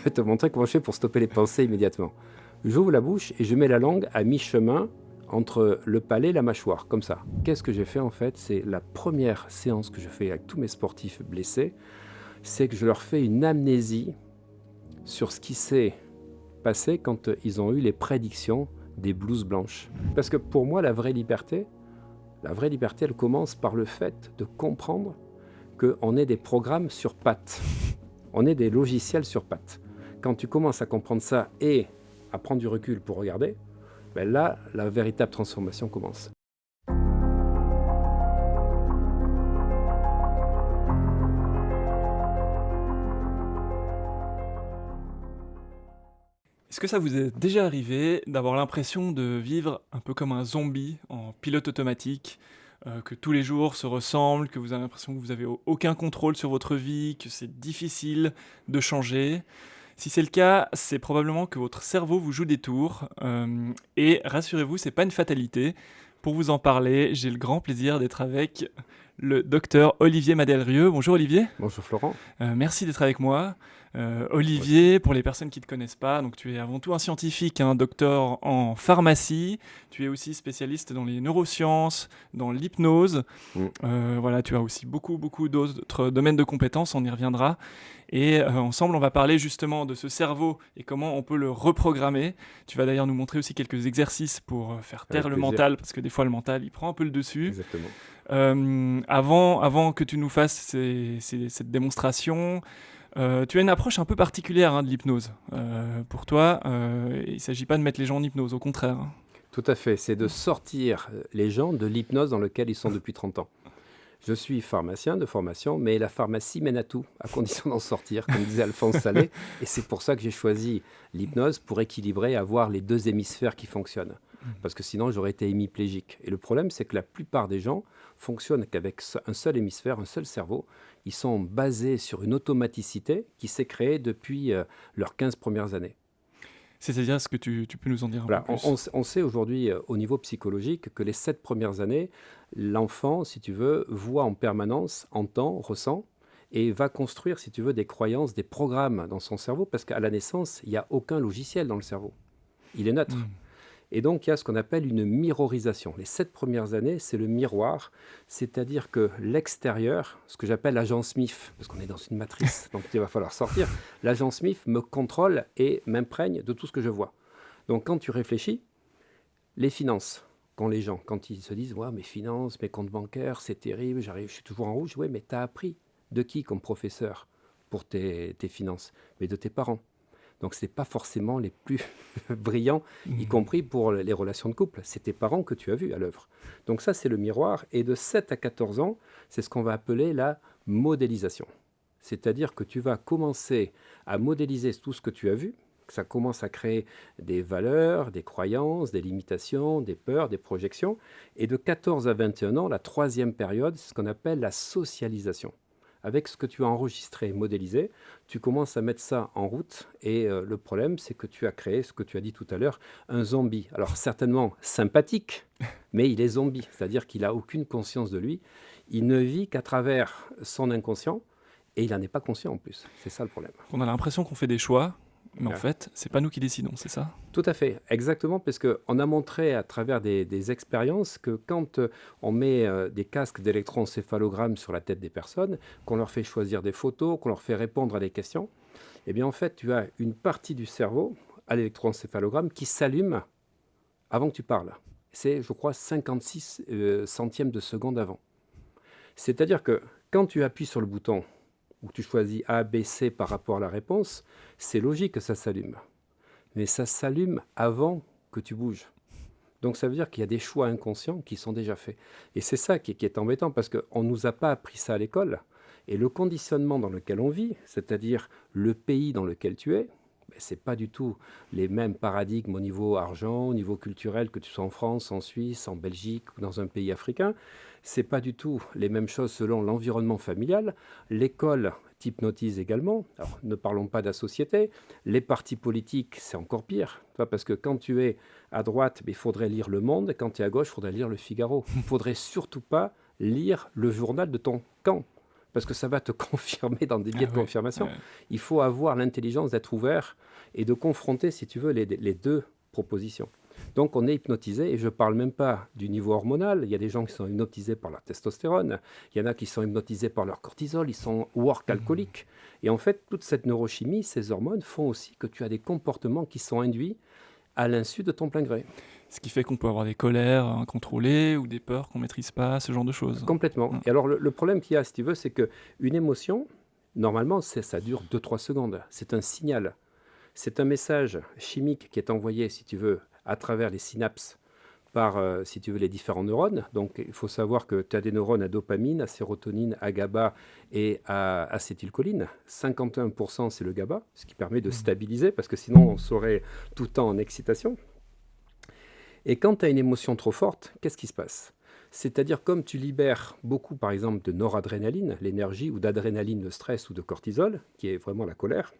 Je vais te montrer comment je fais pour stopper les pensées immédiatement. J'ouvre la bouche et je mets la langue à mi-chemin entre le palais et la mâchoire, comme ça. Qu'est-ce que j'ai fait en fait? C'est la première séance que je fais avec tous mes sportifs blessés, c'est que je leur fais une amnésie sur ce qui s'est passé quand ils ont eu les prédictions des blouses blanches. Parce que pour moi, la vraie liberté, elle commence par le fait de comprendre qu'on est des programmes sur pattes. On est des logiciels sur pattes. Quand tu commences à comprendre ça et à prendre du recul pour regarder, ben là, la véritable transformation commence. Est-ce que ça vous est déjà arrivé d'avoir l'impression de vivre un peu comme un zombie en pilote automatique, que tous les jours se ressemblent, que vous avez l'impression que vous avez aucun contrôle sur votre vie, que c'est difficile de changer? Si c'est le cas, c'est probablement que votre cerveau vous joue des tours, et rassurez-vous, c'est pas une fatalité. Pour vous en parler, j'ai le grand plaisir d'être avec le docteur Olivier Madelrieux. Bonjour Olivier. Bonjour Florent. Merci d'être avec moi. Aussi. Olivier, pour les personnes qui ne te connaissent pas, donc tu es avant tout un scientifique, un docteur en pharmacie. Tu es aussi spécialiste dans les neurosciences, dans l'hypnose. Voilà, tu as aussi beaucoup d'autres domaines de compétences, on y reviendra. Et ensemble, on va parler justement de ce cerveau et comment on peut le reprogrammer. Tu vas d'ailleurs nous montrer aussi quelques exercices pour faire taire Avec le plaisir. mental, parce que des fois le mental, il prend un peu le dessus. Exactement. Avant que tu nous fasses cette démonstration, tu as une approche un peu particulière de l'hypnose. Pour toi, il ne s'agit pas de mettre les gens en hypnose, au contraire. Tout à fait, c'est de sortir les gens de l'hypnose dans laquelle ils sont depuis 30 ans. Je suis pharmacien de formation, mais la pharmacie mène à tout, à condition d'en sortir, comme disait Alphonse Salé. Et c'est pour ça que j'ai choisi l'hypnose, pour équilibrer, avoir les deux hémisphères qui fonctionnent. Parce que sinon, j'aurais été hémiplégique. Et le problème, c'est que la plupart des gens fonctionnent qu'avec un seul hémisphère, un seul cerveau. Ils sont basés sur une automaticité qui s'est créée depuis leurs 15 premières années. C'est-à-dire, est-ce que tu peux nous en dire un Voilà, peu plus? on sait aujourd'hui au niveau psychologique que les 7 premières années, l'enfant, si tu veux, voit en permanence, entend, ressent, et va construire, si tu veux, des croyances, des programmes dans son cerveau, parce qu'à la naissance, il n'y a aucun logiciel dans le cerveau. Il est neutre. Et donc, il y a ce qu'on appelle une mirorisation. Les 7 premières années, c'est le miroir, c'est-à-dire que l'extérieur, ce que j'appelle l'agent Smith, parce qu'on est dans une matrice, donc il va falloir sortir, l'agent Smith me contrôle et m'imprègne de tout ce que je vois. Donc, quand tu réfléchis, les finances, quand ils se disent ouais, mes finances, mes comptes bancaires, c'est terrible, je suis toujours en rouge. Oui, mais tu as appris de qui comme professeur pour tes finances? Mais de tes parents. Donc, ce n'est pas forcément les plus brillants, y compris pour les relations de couple. C'est tes parents que tu as vus à l'œuvre. Donc, ça, c'est le miroir. Et de 7 à 14 ans, c'est ce qu'on va appeler la modélisation. C'est-à-dire que tu vas commencer à modéliser tout ce que tu as vu. Ça commence à créer des valeurs, des croyances, des limitations, des peurs, des projections. Et de 14 à 21 ans, la troisième période, c'est ce qu'on appelle la socialisation. Avec ce que tu as enregistré, modélisé, tu commences à mettre ça en route. Et le problème, c'est que tu as créé, ce que tu as dit tout à l'heure, un zombie. Alors certainement sympathique, mais il est zombie. C'est-à-dire qu'il n'a aucune conscience de lui. Il ne vit qu'à travers son inconscient. Et il n'en est pas conscient en plus. C'est ça le problème. On a l'impression qu'on fait des choix, mais en fait, c'est pas nous qui décidons, c'est ça? Tout à fait, exactement, parce qu'on a montré à travers des expériences que quand on met des casques d'électroencéphalogramme sur la tête des personnes, qu'on leur fait choisir des photos, qu'on leur fait répondre à des questions, eh bien en fait, tu as une partie du cerveau à l'électroencéphalogramme qui s'allume avant que tu parles. C'est, je crois, 56 centièmes de seconde avant. C'est-à-dire que quand tu appuies sur le bouton où tu choisis A, B, C par rapport à la réponse, c'est logique que ça s'allume. Mais ça s'allume avant que tu bouges. Donc ça veut dire qu'il y a des choix inconscients qui sont déjà faits. Et c'est ça qui est embêtant, parce qu'on ne nous a pas appris ça à l'école. Et le conditionnement dans lequel on vit, c'est-à-dire le pays dans lequel tu es, ce n'est pas du tout les mêmes paradigmes au niveau argent, au niveau culturel, que tu sois en France, en Suisse, en Belgique ou dans un pays africain. Ce n'est pas du tout les mêmes choses selon l'environnement familial. L'école t'hypnotise également. Alors, ne parlons pas de la société. Les partis politiques, c'est encore pire. Parce que quand tu es à droite, il faudrait lire Le Monde. Quand tu es à gauche, il faudrait lire Le Figaro. Il ne faudrait surtout pas lire le journal de ton camp. parce que ça va te confirmer dans des biais de Ah ouais, confirmation. ouais. Il faut avoir l'intelligence d'être ouvert et de confronter, si tu veux, les deux propositions. Donc on est hypnotisé, et je ne parle même pas du niveau hormonal. Il y a des gens qui sont hypnotisés par la testostérone, il y en a qui sont hypnotisés par leur cortisol, ils sont work Mmh. alcooliques. Et en fait, toute cette neurochimie, ces hormones font aussi que tu as des comportements qui sont induits à l'insu de ton plein gré. Ce qui fait qu'on peut avoir des colères incontrôlées ou des peurs qu'on maîtrise pas, ce genre de choses. Complètement. Mmh. Et alors le problème qu'il y a, si tu veux, c'est qu'une émotion, normalement, ça dure 2-3 secondes. C'est un signal. C'est un message chimique qui est envoyé, si tu veux, à travers les synapses par, si tu veux, les différents neurones. Donc, il faut savoir que tu as des neurones à dopamine, à sérotonine, à GABA et à acétylcholine. 51%, c'est le GABA, ce qui permet de Mmh. stabiliser, parce que sinon, on serait tout le temps en excitation. Et quand tu as une émotion trop forte, qu'est-ce qui se passe? C'est-à-dire, comme tu libères beaucoup, par exemple, de noradrénaline, l'énergie, ou d'adrénaline, de stress ou de cortisol, qui est vraiment la colère,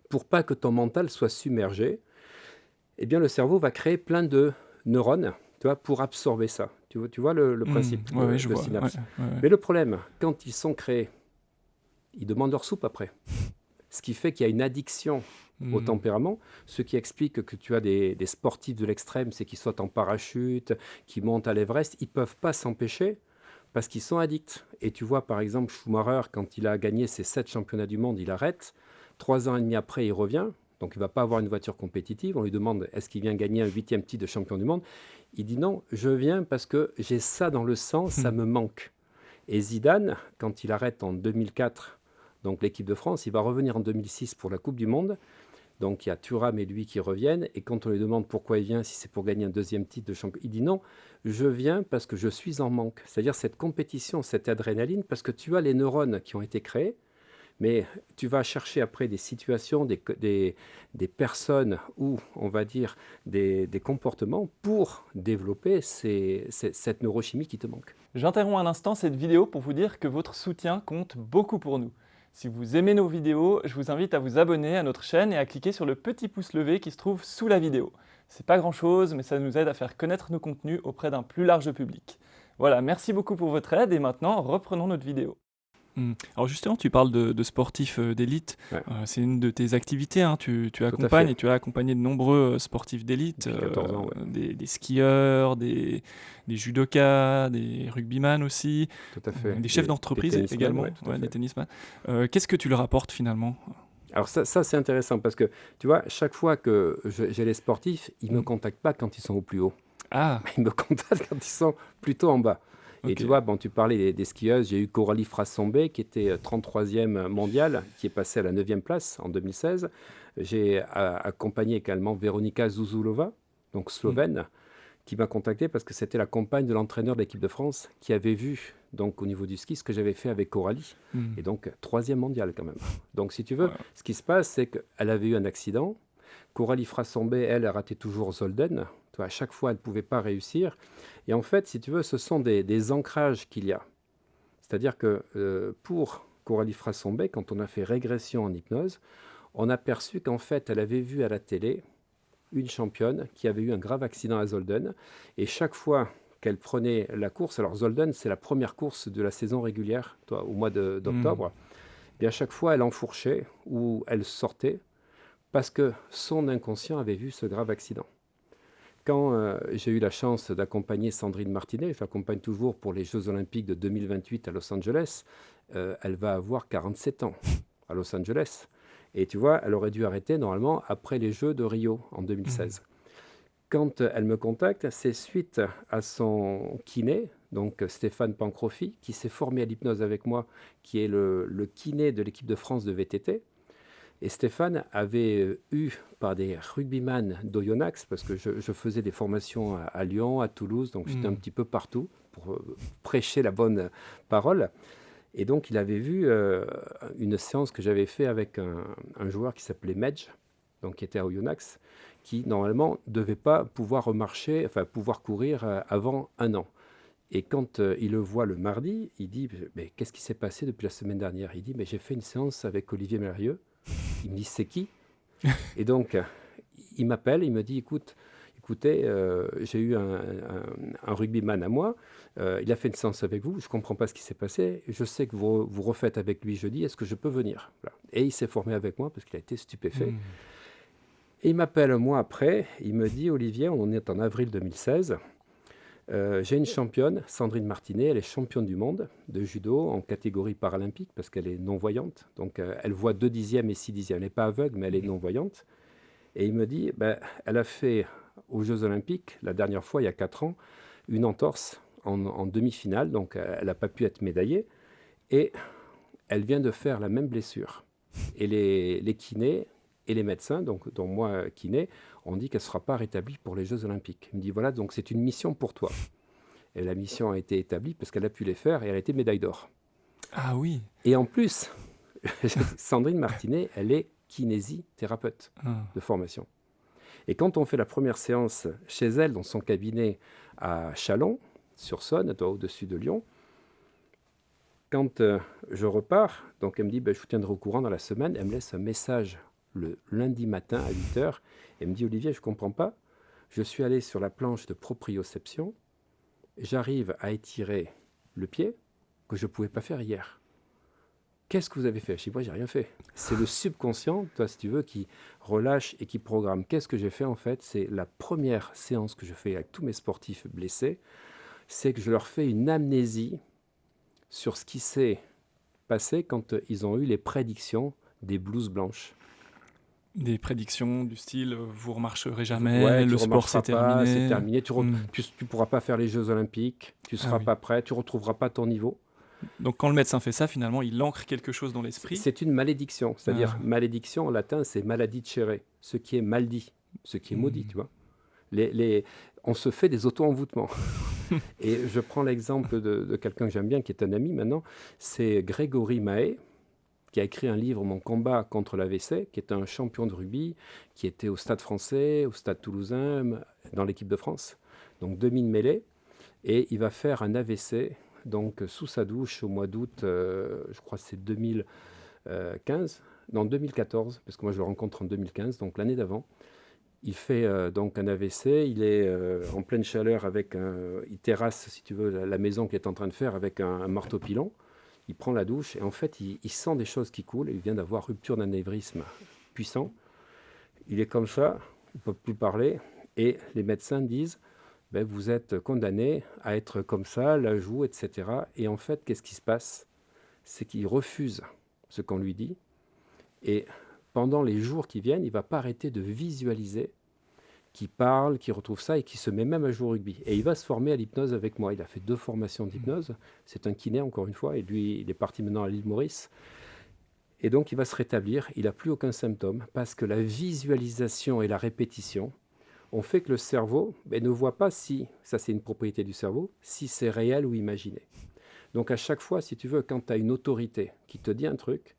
pour pas que ton mental soit submergé, eh bien, le cerveau va créer plein de neurones, tu vois, pour absorber ça. Tu vois le Mmh. principe Ouais, ouais, je de vois. Ouais, synapse. ouais, ouais. Mais le problème, quand ils sont créés, ils demandent leur soupe après. Ce qui fait qu'il y a une addiction au Mmh. tempérament, ce qui explique que tu as des sportifs de l'extrême, c'est qu'ils sautent en parachute, qui montent à l'Everest, ils ne peuvent pas s'empêcher parce qu'ils sont addicts. Et tu vois, par exemple, Schumacher, quand il a gagné ses 7 championnats du monde, il arrête. 3 ans et demi après, il revient. Donc, il ne va pas avoir une voiture compétitive. On lui demande, est-ce qu'il vient gagner un 8e titre de champion du monde? Il dit non, je viens parce que j'ai ça dans le sang, ça me manque. Et Zidane, quand il arrête en 2004, donc l'équipe de France, il va revenir en 2006 pour la Coupe du Monde. Donc il y a Thuram et lui qui reviennent. Et quand on lui demande pourquoi il vient, si c'est pour gagner un 2e titre de champion, il dit non, je viens parce que je suis en manque. C'est-à-dire cette compétition, cette adrénaline, parce que tu as les neurones qui ont été créés, mais tu vas chercher après des situations, des personnes ou, on va dire, des comportements pour développer cette neurochimie qui te manque. J'interromps un instant cette vidéo pour vous dire que votre soutien compte beaucoup pour nous. Si vous aimez nos vidéos, je vous invite à vous abonner à notre chaîne et à cliquer sur le petit pouce levé qui se trouve sous la vidéo. C'est pas grand chose, mais ça nous aide à faire connaître nos contenus auprès d'un plus large public. Voilà, merci beaucoup pour votre aide et maintenant reprenons notre vidéo. Mmh. Alors justement, tu parles de sportifs d'élite. Ouais, C'est une de tes activités, hein. Tu tout à accompagnes fait. et tu as accompagné de nombreux sportifs d'élite, Depuis 14 ans, ouais, des skieurs, des judokas, des rugbyman aussi, tout à fait. des chefs Des d'entreprise tennismen, ouais, également, tout à ouais, des fait. tennisman. Qu'est-ce que tu leur apportes finalement? Alors ça c'est intéressant parce que, tu vois, chaque fois que j'ai les sportifs, ils ne me Mmh. contactent pas quand ils sont au plus haut. Ah! Ils me contactent quand ils sont plutôt en bas. Et tu OK. vois, bon, tu parlais des skieuses, j'ai eu Coralie Frassombé qui était 33e mondiale, qui est passée à la 9e place en 2016. J'ai accompagné également Veronika Zuzulova, donc Mmh. slovène, qui m'a contacté parce que c'était la compagne de l'entraîneur de l'équipe de France qui avait vu, donc au niveau du ski, ce que j'avais fait avec Coralie. Mmh. Et donc, 3e mondiale quand même. Donc, si tu veux, Ouais. ce qui se passe, c'est qu'elle avait eu un accident. Coralie Frassombé, elle, ratait toujours Zolden. Tu vois, à chaque fois, elle ne pouvait pas réussir. Et en fait, si tu veux, ce sont des ancrages qu'il y a. C'est-à-dire que pour Coralie Frassombé, quand on a fait régression en hypnose, on a perçu qu'en fait, elle avait vu à la télé une championne qui avait eu un grave accident à Zolden. Et chaque fois qu'elle prenait la course, alors Zolden, c'est la première course de la saison régulière, toi, au mois Mmh. d'octobre, et à chaque fois, elle enfourchait ou elle sortait parce que son inconscient avait vu ce grave accident. Quand j'ai eu la chance d'accompagner Sandrine Martinet, je l'accompagne toujours pour les Jeux Olympiques de 2028 à Los Angeles, elle va avoir 47 ans à Los Angeles. Et tu vois, elle aurait dû arrêter normalement après les Jeux de Rio en Mmh. 2016. Quand elle me contacte, c'est suite à son kiné, donc Stéphane Pancrofi, qui s'est formé à l'hypnose avec moi, qui est le kiné de l'équipe de France de VTT. Et Stéphane avait eu par des rugbyman d'Oyonax, parce que je faisais des formations à Lyon, à Toulouse, donc j'étais un Mmh. petit peu partout pour prêcher la bonne parole. Et donc il avait vu une séance que j'avais fait avec un joueur qui s'appelait Medj, donc qui était à Oyonnax, qui normalement ne devait pas pouvoir remarcher, enfin pouvoir courir avant 1 an. Et quand il le voit le mardi, il dit mais qu'est-ce qui s'est passé depuis la semaine dernière? Il dit mais j'ai fait une séance avec Olivier Mérieux. Il me dit c'est qui? Et donc il m'appelle, il me dit écoute écoutez, j'ai eu un rugbyman à moi, il a fait une séance avec vous, je ne comprends pas ce qui s'est passé, je sais que vous refaites avec lui jeudi, est-ce que je peux venir? Voilà. Et il s'est formé avec moi parce qu'il a été stupéfait. Mmh. Et il m'appelle un mois après, il me dit, Olivier, on est en avril 2016, j'ai une championne, Sandrine Martinet, elle est championne du monde de judo en catégorie paralympique parce qu'elle est non-voyante. Donc elle voit 2 dixièmes et 6 dixièmes. Elle n'est pas aveugle, mais elle est non-voyante. Et il me dit, ben, elle a fait aux Jeux Olympiques, la dernière fois, il y a 4 ans, une entorse en demi-finale. Donc elle n'a pas pu être médaillée. Et elle vient de faire la même blessure. Et les kinés et les médecins, donc, dont moi kiné, ont dit qu'elle ne sera pas rétablie pour les Jeux Olympiques. Il me dit, voilà, donc c'est une mission pour toi. Et la mission a été établie parce qu'elle a pu les faire et elle a été médaille d'or. Ah oui! Et en plus, Sandrine Martinet, elle est kinésithérapeute Ah. de formation. Et quand on fait la première séance chez elle, dans son cabinet à Chalon-sur-Saône, au-dessus de Lyon, quand je repars, donc elle me dit, ben, je vous tiendrai au courant dans la semaine, elle me laisse un message le lundi matin à 8h, elle me dit, Olivier, je ne comprends pas, je suis allé sur la planche de proprioception, j'arrive à étirer le pied que je ne pouvais pas faire hier. Qu'est-ce que vous avez fait? Je dis, moi, j'ai rien fait. C'est le subconscient, toi, si tu veux, qui relâche et qui programme. Qu'est-ce que j'ai fait, en fait? C'est la première séance que je fais avec tous mes sportifs blessés, c'est que je leur fais une amnésie sur ce qui s'est passé quand ils ont eu les prédictions des blouses blanches. Des prédictions du style, vous remarcherez Ouais, jamais, tu le sport c'est remarcheras pas, c'est terminé. terminé, Mmh. tu pourras pas faire les Jeux Olympiques, tu Ah seras oui. pas prêt, tu retrouveras pas ton niveau. Donc quand le médecin fait ça, finalement, il ancre quelque chose dans l'esprit. C'est une malédiction, c'est-à-dire Ah. malédiction en latin, c'est maledicere, ce qui est mal dit, ce qui est maudit, Mmh. tu vois. On se fait des auto-envoûtements. Et je prends l'exemple de quelqu'un que j'aime bien, qui est un ami maintenant, c'est Grégory Mahé, qui a écrit un livre, Mon combat contre l'AVC, qui est un champion de rugby, qui était au Stade français, au Stade toulousain, dans l'équipe de France, donc demi-mêlée, et il va faire un AVC, donc sous sa douche au mois d'août, je crois que c'est 2015, non 2014, parce que moi je le rencontre en 2015, donc l'année d'avant. Il fait donc un AVC, il est en pleine chaleur il terrasse, si tu veux, la maison qu'il est en train de faire avec un marteau pilon. Il prend la douche et en fait, il sent des choses qui coulent. Il vient d'avoir rupture d'anévrisme puissant. Il est comme ça, il ne peut plus parler. Et les médecins disent, ben, vous êtes condamné à être comme ça, la joue, etc. Et en fait, qu'est-ce qui se passe? C'est qu'il refuse ce qu'on lui dit. Et pendant les jours qui viennent, il ne va pas arrêter de visualiser qui parle, qui retrouve ça et qui se met même à jouer au rugby. Et il va se former à l'hypnose avec moi. Il a fait 2 formations d'hypnose. C'est un kiné, encore une fois, et lui, il est parti maintenant à l'île Maurice. Et donc, il va se rétablir. Il n'a plus aucun symptôme parce que la visualisation et la répétition ont fait que le cerveau ne voit pas si, ça c'est une propriété du cerveau, si c'est réel ou imaginé. Donc, à chaque fois, si tu veux, quand tu as une autorité qui te dit un truc,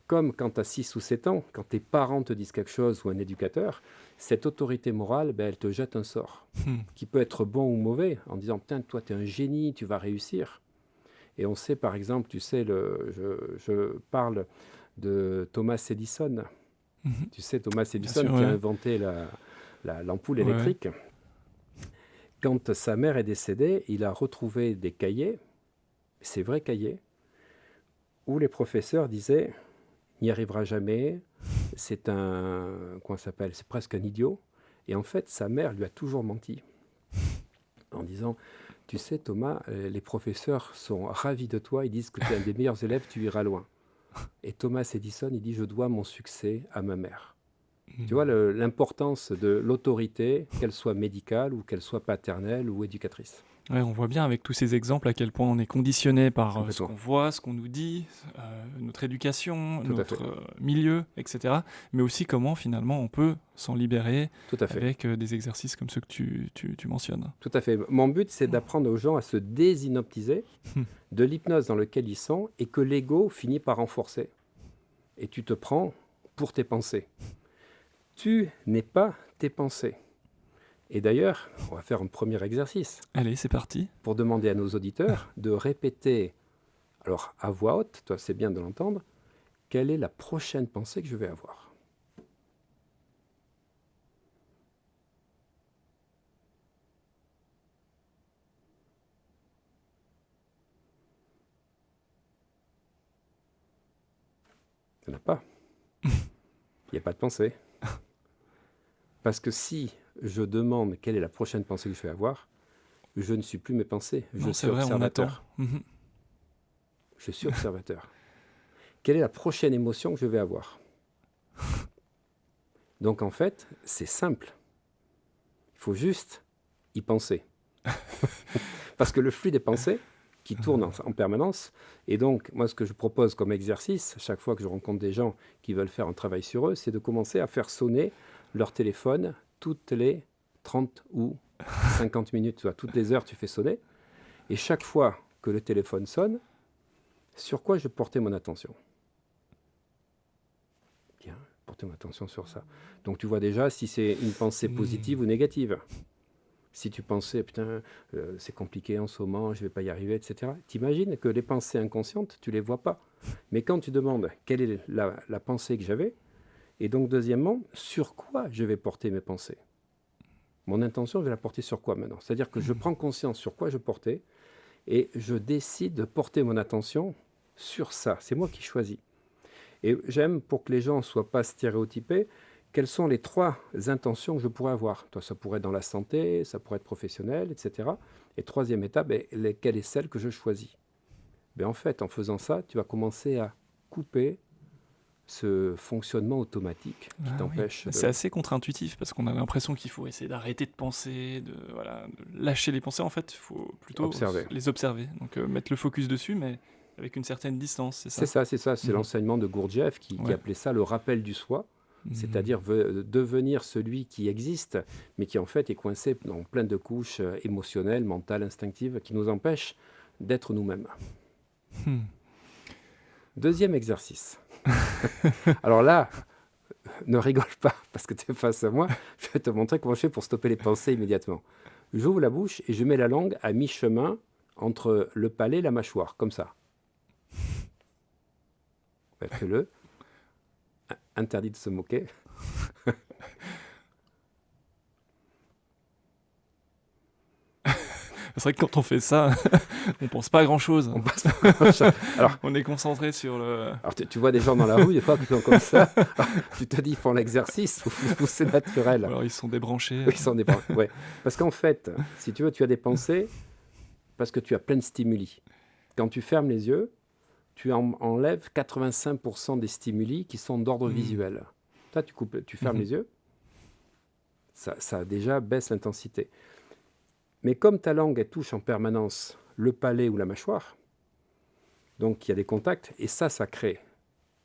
comme quand tu as 6 ou 7 ans, quand tes parents te disent quelque chose ou un éducateur, cette autorité morale, elle te jette un sort Mmh. qui peut être bon ou mauvais en disant « Putain, toi, tu es un génie, tu vas réussir ». Et on sait, par exemple, tu sais, je parle de Thomas Edison. Mmh. Tu sais, Thomas Edison sûr, qui a ouais. inventé l'ampoule Ouais, ouais. électrique. Quand sa mère est décédée, il a retrouvé des cahiers, ces vrais cahiers, où les professeurs disaient « n'y arrivera jamais, c'est comment ça s'appelle, c'est presque un idiot ». Et en fait, sa mère lui a toujours menti en disant « Tu sais, Thomas, les professeurs sont ravis de toi, ils disent que tu es un des meilleurs élèves, tu iras loin ». Et Thomas Edison, il dit « Je dois mon succès à ma mère ». Tu vois l'importance de l'autorité, qu'elle soit médicale ou qu'elle soit paternelle ou éducatrice. Ouais, on voit bien avec tous ces exemples à quel point on est conditionné par ce Complètement. qu'on voit, ce qu'on nous dit, notre éducation, Tout à notre fait. milieu, etc. Mais aussi comment finalement on peut s'en libérer Tout à fait. avec des exercices comme ceux que tu mentionnes. Tout à fait. Mon but, c'est d'apprendre aux gens à se désinoptiser de l'hypnose dans laquelle ils sont et que l'ego finit par renforcer. Et tu te prends pour tes pensées. Tu n'es pas tes pensées. Et d'ailleurs, on va faire un premier exercice Allez, c'est parti. pour demander à nos auditeurs de répéter, alors à voix haute, toi c'est bien de l'entendre, quelle est la prochaine pensée que je vais avoir. Il n'y en a pas. Il n'y a pas de pensée. Parce que si je demande quelle est la prochaine pensée que je vais avoir, je ne suis plus mes pensées. Je Non, c'est suis vrai, on attend. observateur. Je suis observateur. Quelle est la prochaine émotion que je vais avoir? Donc en fait, c'est simple. Il faut juste y penser. Parce que le flux des pensées qui tourne en permanence, et donc moi ce que je propose comme exercice, chaque fois que je rencontre des gens qui veulent faire un travail sur eux, c'est de commencer à faire sonner leur téléphone toutes les 30 ou 50 minutes. Tu vois, toutes les heures tu fais sonner, et chaque fois que le téléphone sonne, sur quoi je portais mon attention? Bien, porter mon attention sur ça. Donc tu vois déjà si c'est une pensée positive ou négative. Si tu pensais, putain, c'est compliqué en ce moment, je ne vais pas y arriver, etc. T'imagines que les pensées inconscientes, tu ne les vois pas. Mais quand tu demandes quelle est la pensée que j'avais, et donc deuxièmement, sur quoi je vais porter mes pensées? Mon intention, je vais la porter sur quoi maintenant? C'est-à-dire que je prends conscience sur quoi je portais, et je décide de porter mon attention sur ça. C'est moi qui choisis. Et j'aime, pour que les gens ne soient pas stéréotypés, quelles sont les 3 intentions que je pourrais avoir? Toi, ça pourrait être dans la santé, ça pourrait être professionnel, etc. Et troisième étape, quelle est celle que je choisis? En fait, en faisant ça, tu vas commencer à couper ce fonctionnement automatique qui Ah oui, t'empêche c'est assez contre-intuitif parce qu'on a l'impression qu'il faut essayer d'arrêter de penser, voilà, de lâcher les pensées. En fait, il faut plutôt d'observer. les observer. Donc mettre le focus dessus, mais avec une certaine distance, c'est ça? C'est ça. C'est l'enseignement de Gurdjieff qui appelait ça le rappel du soi. C'est-à-dire devenir celui qui existe, mais qui en fait est coincé dans plein de couches émotionnelles, mentales, instinctives, qui nous empêchent d'être nous-mêmes. Deuxième exercice. Alors là, ne rigole pas, parce que tu es face à moi, je vais te montrer comment je fais pour stopper les pensées immédiatement. J'ouvre la bouche et je mets la langue à mi-chemin entre le palais et la mâchoire, comme ça. Fais-le. Interdit de se moquer. C'est vrai que quand on fait ça, on pense pas à grand-chose. On passe par... Alors, on est concentré sur le... Alors tu vois des gens dans la rue, des fois, qui sont comme ça. Alors, tu te dis, ils font l'exercice ou c'est naturel? Alors ils sont débranchés. Ils sont débranchés, ouais. Parce qu'en fait, si tu veux, tu as des pensées parce que tu as plein de stimuli. Quand tu fermes les yeux, tu enlèves 85% des stimuli qui sont d'ordre visuel. Toi, tu fermes les yeux, ça déjà baisse l'intensité. Mais comme ta langue, elle touche en permanence le palais ou la mâchoire, donc il y a des contacts, et ça crée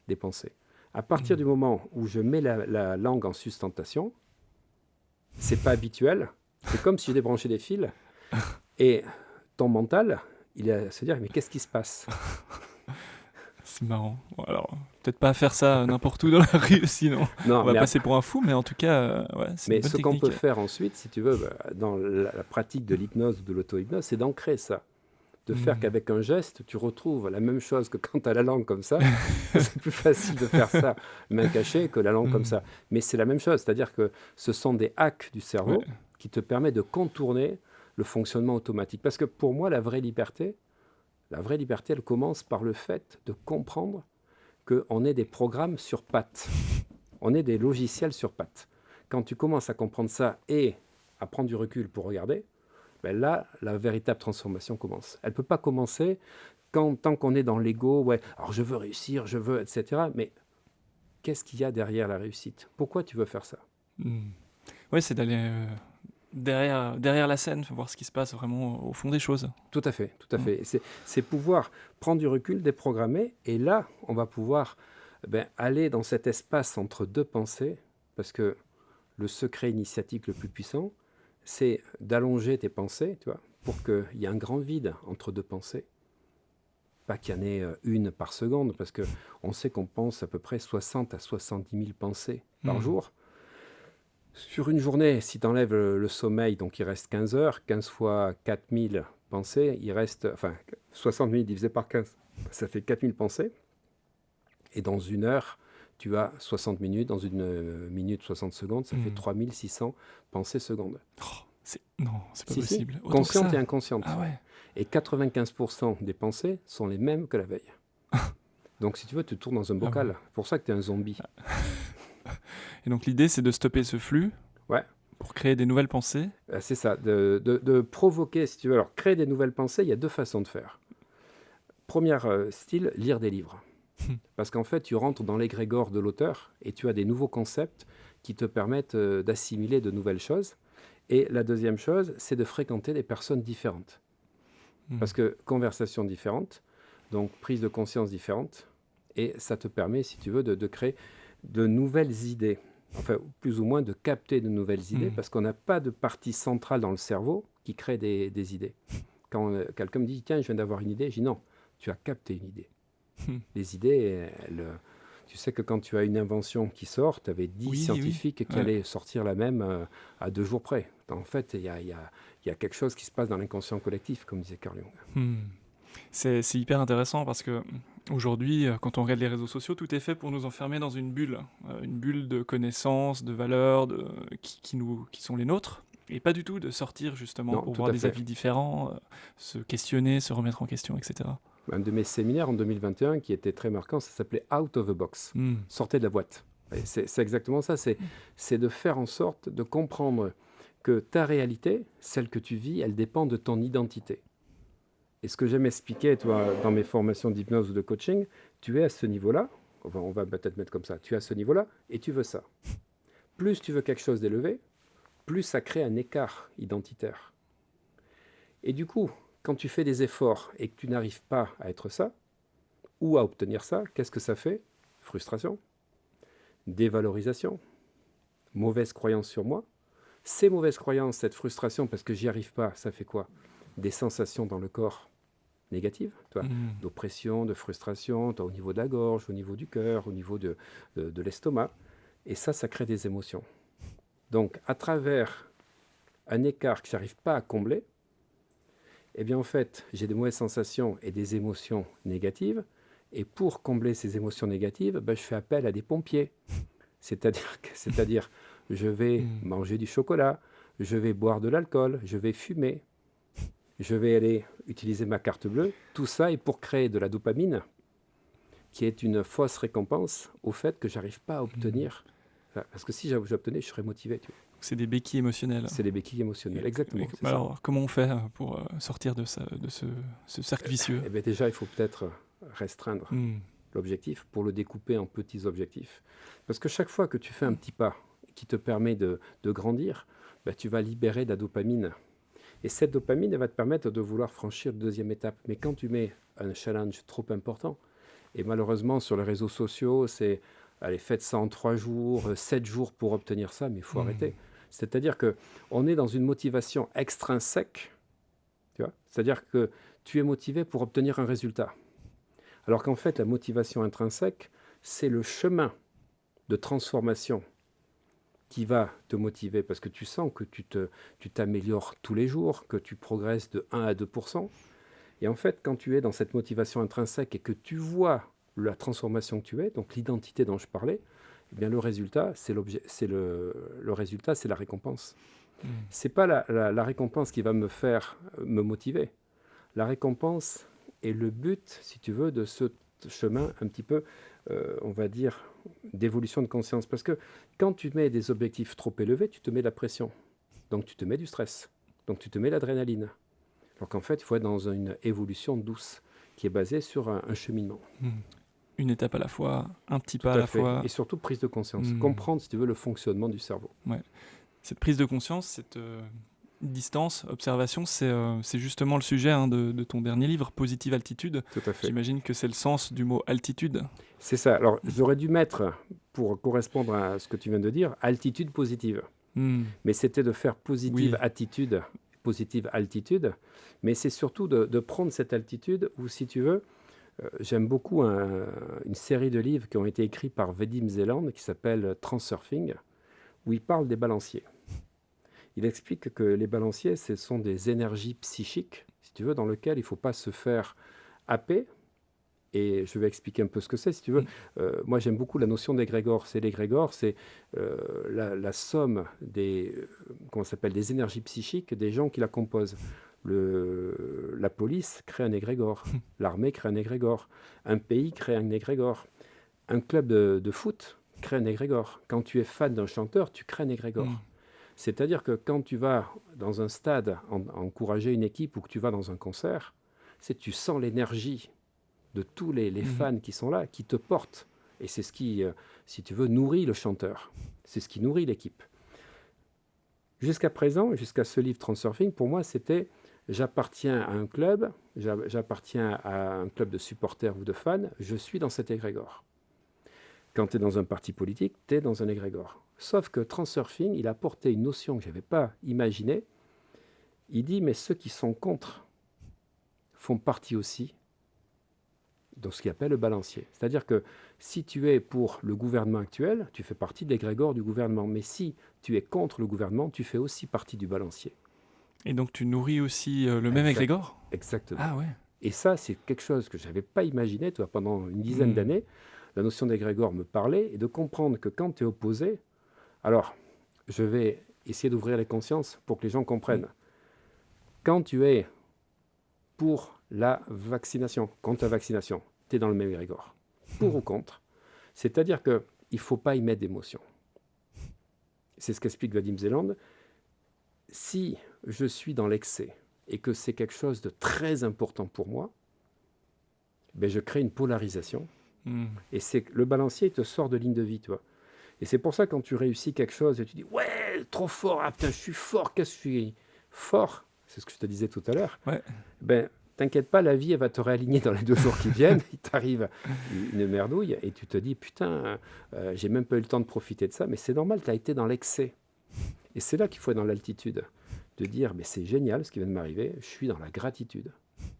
des pensées. À partir du moment où je mets la langue en sustentation, c'est pas habituel, c'est comme si je débranchais des fils, et ton mental, il est à se dire, mais qu'est-ce qui se passe? C'est marrant. Bon, alors, peut-être pas faire ça n'importe où dans la rue, sinon on va passer pour un fou, mais en tout cas, c'est une bonne ce qu'on technique. peut faire ensuite, si tu veux, dans la pratique de l'hypnose ou de l'auto-hypnose, c'est d'ancrer ça. De faire qu'avec un geste, tu retrouves la même chose que quand tu as la langue comme ça. C'est plus facile de faire ça main cachée que la langue comme ça. Mais c'est la même chose, c'est-à-dire que ce sont des hacks du cerveau qui te permettent de contourner le fonctionnement automatique. Parce que pour moi, la vraie liberté, elle commence par le fait de comprendre qu'on est des programmes sur pattes. On est des logiciels sur pattes. Quand tu commences à comprendre ça et à prendre du recul pour regarder, là, la véritable transformation commence. Elle ne peut pas commencer tant qu'on est dans l'ego, alors je veux réussir, etc. Mais qu'est-ce qu'il y a derrière la réussite? Pourquoi tu veux faire ça? Oui, c'est d'aller derrière la scène, voir ce qui se passe vraiment au fond des choses. Tout à fait. C'est pouvoir prendre du recul, déprogrammer, et là, on va pouvoir aller dans cet espace entre deux pensées, parce que le secret initiatique le plus puissant, c'est d'allonger tes pensées, tu vois, pour qu'il y ait un grand vide entre deux pensées. Pas qu'il y en ait une par seconde, parce qu'on sait qu'on pense à peu près 60 à 70 000 pensées par jour. Sur une journée, si tu enlèves le sommeil, donc il reste 15 heures, 15 fois 4000 pensées, il reste, 60 000 divisé par 15, ça fait 4000 pensées. Et dans une heure, tu as 60 minutes, dans une minute 60 secondes, ça fait 3600 pensées secondes. Non, c'est pas possible. Si. Consciente et inconsciente. Ah ouais. Et 95% des pensées sont les mêmes que la veille. Donc, si tu veux, tu tournes dans un Ah bon. bocal. C'est pour ça que tu es un zombie. Et donc l'idée, c'est de stopper ce flux Ouais, pour créer des nouvelles pensées. c'est ça, de provoquer, si tu veux. Alors, créer des nouvelles pensées, il y a deux façons de faire. Premier style, lire des livres. Parce qu'en fait, tu rentres dans l'égrégore de l'auteur et tu as des nouveaux concepts qui te permettent d'assimiler de nouvelles choses. Et la deuxième chose, c'est de fréquenter des personnes différentes. Parce que conversations différentes, donc prise de conscience différente, et ça te permet, si tu veux, de créer de nouvelles idées. Enfin, plus ou moins de capter de nouvelles idées, parce qu'on n'a pas de partie centrale dans le cerveau qui crée des idées. Quand quelqu'un me dit, tiens, je viens d'avoir une idée, je dis non, tu as capté une idée. Les idées, tu sais que quand tu as une invention qui sort, tu avais 10 Oui, oui. scientifiques qui Ouais. allaient sortir la même à 2 jours près. En fait, il y a quelque chose qui se passe dans l'inconscient collectif, comme disait Carl Jung. C'est hyper intéressant parce que aujourd'hui, quand on regarde les réseaux sociaux, tout est fait pour nous enfermer dans une bulle de connaissances, de valeurs, qui sont les nôtres, et pas du tout de sortir justement Non, pour tout voir à des fait. avis différents, se questionner, se remettre en question, etc. Un de mes séminaires en 2021 qui était très marquant, ça s'appelait Out of the Box. Sortez de la boîte. Et c'est exactement ça, c'est de faire en sorte de comprendre que ta réalité, celle que tu vis, elle dépend de ton identité. Et ce que j'aime expliquer, toi, dans mes formations d'hypnose ou de coaching, tu es à ce niveau-là, on va peut-être mettre comme ça, tu es à ce niveau-là et tu veux ça. Plus tu veux quelque chose d'élevé, plus ça crée un écart identitaire. Et du coup, quand tu fais des efforts et que tu n'arrives pas à être ça, ou à obtenir ça, qu'est-ce que ça fait? Frustration, dévalorisation, mauvaise croyance sur moi. Ces mauvaises croyances, cette frustration parce que j'y arrive pas, ça fait quoi? Des sensations dans le corps négatives, d'oppression, de frustration, au niveau de la gorge, au niveau du cœur, au niveau de l'estomac. Et ça crée des émotions. Donc, à travers un écart que je n'arrive pas à combler, eh bien, en fait, j'ai des mauvaises sensations et des émotions négatives. Et pour combler ces émotions négatives, ben, je fais appel à des pompiers. C'est-à-dire, je vais manger du chocolat, je vais boire de l'alcool, je vais fumer, je vais aller utiliser ma carte bleue. Tout ça est pour créer de la dopamine, qui est une fausse récompense au fait que je n'arrive pas à obtenir. Parce que si j'obtenais, je serais motivé. Tu vois. C'est des béquilles émotionnelles. C'est des béquilles émotionnelles, exactement. C'est alors, comment on fait pour sortir de ce cercle vicieux? Eh bien, déjà, il faut peut-être restreindre l'objectif pour le découper en petits objectifs. Parce que chaque fois que tu fais un petit pas qui te permet de grandir, ben, tu vas libérer de la dopamine. Et cette dopamine, elle va te permettre de vouloir franchir la deuxième étape. Mais quand tu mets un challenge trop important, et malheureusement sur les réseaux sociaux, c'est allez, faites ça en 3 jours, 7 jours pour obtenir ça, mais il faut arrêter. C'est-à-dire qu'on est dans une motivation extrinsèque, tu vois, c'est-à-dire que tu es motivé pour obtenir un résultat. Alors qu'en fait, la motivation intrinsèque, c'est le chemin de transformation qui va te motiver parce que tu sens que tu t'améliores tous les jours, que tu progresses de 1 à 2%. Et en fait, quand tu es dans cette motivation intrinsèque et que tu vois la transformation que tu es, donc l'identité dont je parlais, eh bien le résultat, c'est le résultat, c'est la récompense. C'est pas la récompense qui va me faire me motiver. La récompense est le but, si tu veux, de ce chemin un petit peu, on va dire, d'évolution de conscience. Parce que quand tu mets des objectifs trop élevés, tu te mets de la pression. Donc tu te mets du stress. Donc tu te mets l'adrénaline. Alors qu'en fait, il faut être dans une évolution douce qui est basée sur un cheminement. Une étape à la fois, un petit pas Tout à la fait. fois. Et surtout prise de conscience. Comprendre, si tu veux, le fonctionnement du cerveau. Ouais. Cette prise de conscience, cette distance, observation, c'est justement le sujet de ton dernier livre, Positive Altitude. Tout à fait. J'imagine que c'est le sens du mot altitude. C'est ça. Alors, j'aurais dû mettre, pour correspondre à ce que tu viens de dire, altitude positive. Mais c'était de faire positive attitude, positive altitude. Mais c'est surtout de prendre cette altitude où, si tu veux, j'aime beaucoup une série de livres qui ont été écrits par Vadim Zeland qui s'appelle Transurfing, où il parle des balanciers. Il explique que les balanciers, ce sont des énergies psychiques, si tu veux, dans lesquelles il ne faut pas se faire happer. Et je vais expliquer un peu ce que c'est, si tu veux. Moi, j'aime beaucoup la notion d'égrégore. L'égrégore, c'est la somme des, comment ça s'appelle, des énergies psychiques des gens qui la composent. La police crée un égrégore, l'armée crée un égrégore, un pays crée un égrégore, un club de foot crée un égrégore. Quand tu es fan d'un chanteur, tu crées un égrégore. Mmh. C'est-à-dire que quand tu vas dans un stade encourager une équipe ou que tu vas dans un concert, tu sens l'énergie de tous les Mmh. fans qui sont là, qui te portent. Et c'est ce qui, si tu veux, nourrit le chanteur. C'est ce qui nourrit l'équipe. Jusqu'à présent, jusqu'à ce livre Transurfing, pour moi, c'était j'appartiens à un club, j'appartiens à un club de supporters ou de fans, je suis dans cet égrégore. Quand tu es dans un parti politique, tu es dans un égrégore. Sauf que Transurfing, il a apporté une notion que je n'avais pas imaginée. Il dit, mais ceux qui sont contre font partie aussi de ce qu'il appelle le balancier. C'est-à-dire que si tu es pour le gouvernement actuel, tu fais partie de l'égrégore du gouvernement. Mais si tu es contre le gouvernement, tu fais aussi partie du balancier. Et donc tu nourris aussi le même égrégore? Exactement. Ah ouais. Et ça, c'est quelque chose que je n'avais pas imaginé. Toi, pendant une dizaine d'années, la notion d'égrégore me parlait, et de comprendre que quand tu es opposé, alors je vais essayer d'ouvrir les consciences pour que les gens comprennent. Quand tu es pour la vaccination, contre la vaccination, tu es dans le même égrégore. Pour ou contre. C'est-à-dire qu'il ne faut pas y mettre d'émotion. C'est ce qu'explique Vadim Zeland. Si je suis dans l'excès et que c'est quelque chose de très important pour moi, ben je crée une polarisation. Et c'est le balancier, il te sort de ligne de vie, toi. Et c'est pour ça, quand tu réussis quelque chose et tu dis « Ouais, trop fort, ah putain, je suis fort, qu'est-ce que je suis fort ?» C'est ce que je te disais tout à l'heure. Ouais. Ben, t'inquiète pas, la vie, elle va te réaligner dans les 2 jours qui viennent. Il t'arrive une merdouille et tu te dis « Putain, j'ai même pas eu le temps de profiter de ça. » Mais c'est normal, tu as été dans l'excès. Et c'est là qu'il faut être dans l'altitude. De dire « Mais c'est génial ce qui vient de m'arriver, je suis dans la gratitude. »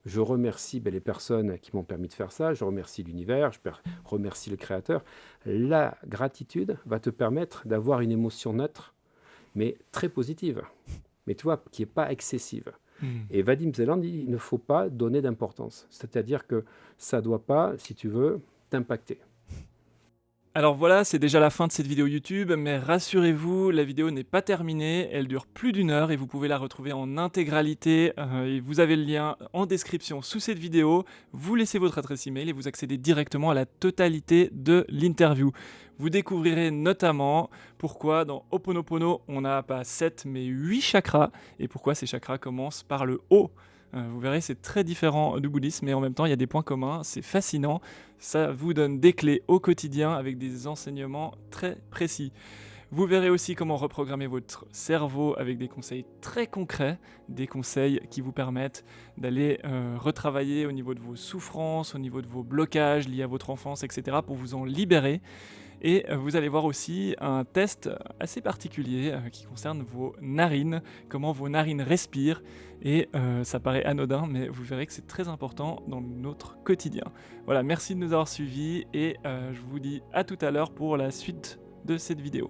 Je remercie les personnes qui m'ont permis de faire ça, je remercie l'univers, je remercie le créateur. La gratitude va te permettre d'avoir une émotion neutre, mais très positive, mais tu vois, qui n'est pas excessive. Et Vadim Zeland dit, il ne faut pas donner d'importance. C'est-à-dire que ça ne doit pas, si tu veux, t'impacter. Alors voilà, c'est déjà la fin de cette vidéo YouTube, mais rassurez-vous, la vidéo n'est pas terminée, elle dure plus d'1 heure et vous pouvez la retrouver en intégralité. Et vous avez le lien en description sous cette vidéo. Vous laissez votre adresse email et vous accédez directement à la totalité de l'interview. Vous découvrirez notamment pourquoi dans Ho'oponopono on n'a pas 7 mais 8 chakras et pourquoi ces chakras commencent par le haut. Vous verrez, c'est très différent du bouddhisme, mais en même temps, il y a des points communs, c'est fascinant. Ça vous donne des clés au quotidien avec des enseignements très précis. Vous verrez aussi comment reprogrammer votre cerveau avec des conseils très concrets, des conseils qui vous permettent d'aller retravailler au niveau de vos souffrances, au niveau de vos blocages liés à votre enfance, etc., pour vous en libérer. Et vous allez voir aussi un test assez particulier qui concerne vos narines, comment vos narines respirent. Et ça paraît anodin, mais vous verrez que c'est très important dans notre quotidien. Voilà, merci de nous avoir suivis et je vous dis à tout à l'heure pour la suite de cette vidéo.